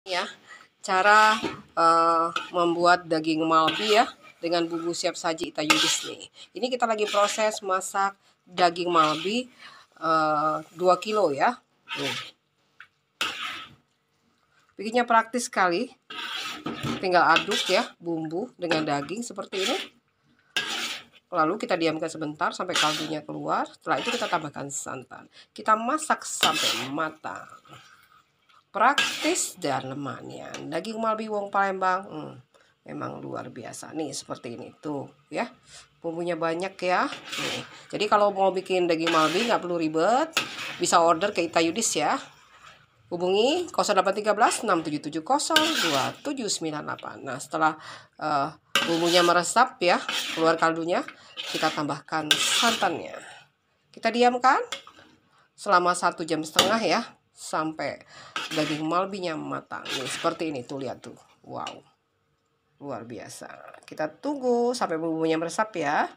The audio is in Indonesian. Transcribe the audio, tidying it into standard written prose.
Ya, cara membuat daging malbi ya dengan bumbu siap saji Itayudis nih. Ini kita lagi proses masak daging malbi 2 kilo ya. Bikinnya praktis sekali. Tinggal aduk ya bumbu dengan daging seperti ini. Lalu kita diamkan sebentar sampai kaldunya keluar. Setelah itu kita tambahkan santan. Kita masak sampai matang. Praktis dan lemanya. Daging malbi wong Palembang memang luar biasa nih, seperti ini tuh ya, bumbunya banyak ya nih. Jadi kalau mau bikin daging malbi nggak perlu ribet, bisa order ke Itayudis ya, hubungi 0813 6770 2798. Nah setelah bumbunya meresap ya, keluar kaldunya, kita tambahkan santannya, kita diamkan selama 1,5 jam ya sampai daging malbinya matang nih, seperti ini tuh, lihat tuh, wow, luar biasa. Kita tunggu sampai bumbunya meresap ya.